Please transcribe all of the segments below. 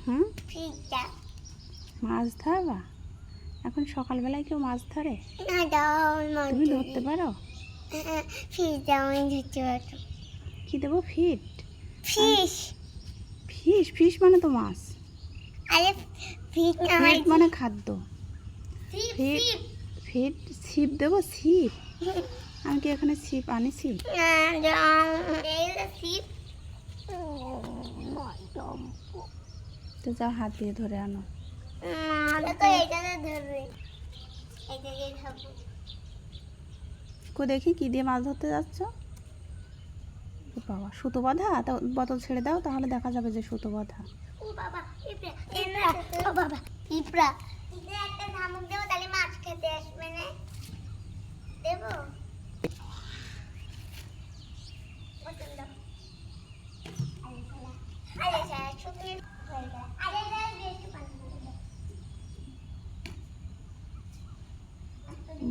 হুম, মাছ ধরবা? এখন সকালবেলায় কেউ মাছ ধরে? তুমি ধরতে পারো? কি দেবো? ফিট? ফিশ? ফিশ মানে তো মাছ। ফিট মানে খাদ্য। ফিট ফিট ছিপ দেবো? ছিপ? আমি কি এখানে ছিপ আনিছি? তো যাও হাত দিয়ে ধরে আনো। কো দেখি কি দিয়ে মাছ ধরতে যাচ্ছ? ও বাবা, সুতো বাঁধা? তা বোতল ছেড়ে দাও, তাহলে দেখা যাবে যে সুতো বাঁধা।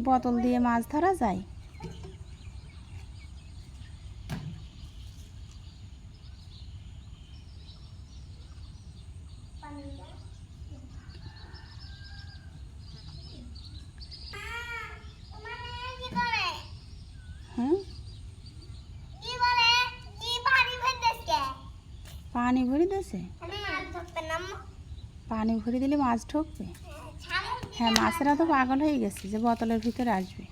বোতল দিয়ে মাছ ধরা যায়? হ্যাঁ, পানি ভরে দিয়েছে? পানি ভরে দিলে মাছ ঢুকবে? হ্যাঁ, মাছেরা তো পাগল হয়ে গেছে যে বোতলের ভিতরে আসবে।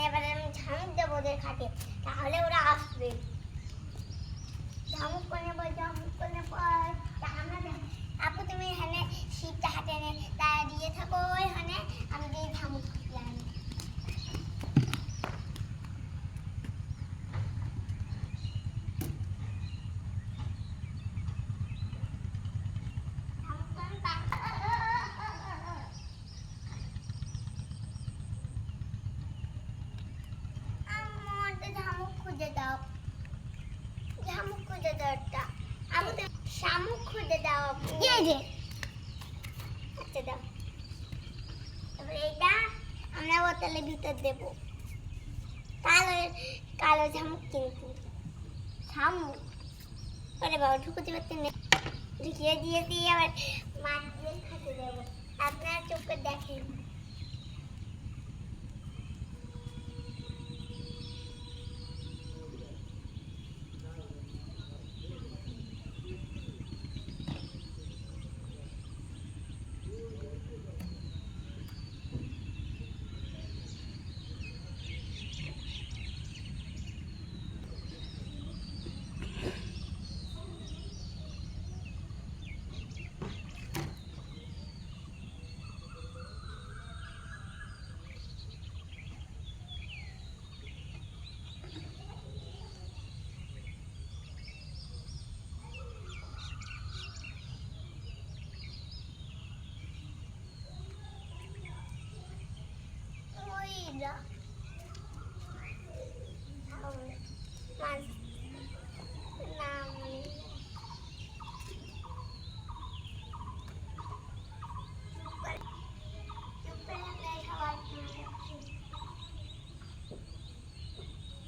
এবারে আমি ঝামুক দেবো ওদের খাটে, তাহলে ওরা আসবে। ঝামুক করলে পর আপু তুমি এখানে শীতটা হাতে নে তারা দিয়ে থাকো ওইখানে, আমি দিয়ে ঝামুক আনি। শামুক খুঁজে দাও। আচ্ছা দাও। এবার এইটা আমরা বোতলের ভিতর দেব। কালো কালো শামুক, কিন্তু শামুক আরে বাবা ঢুকতে পারতেন না, ঢুকিয়ে দিয়ে আবার মাছ দিয়ে খাতে দেবো। আপনারা চোখে দেখেন।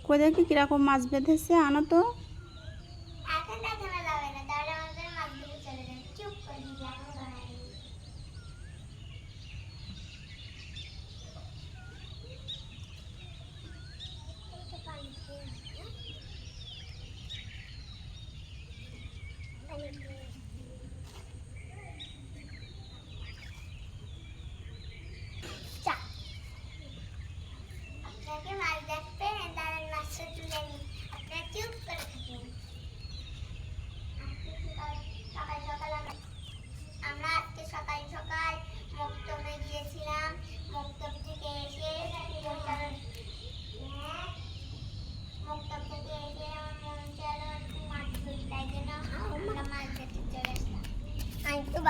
কই দেখি কিরকম মাছ বেঁধেছে, আনো তো। আপনাকে মাছ দেখতে দাঁড়ান, মাছটা তুলে নিই, আপনারা চুপ করে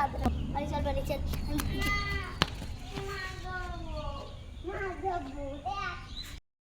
হবে না। বাড়ি চল বাড়ি চল।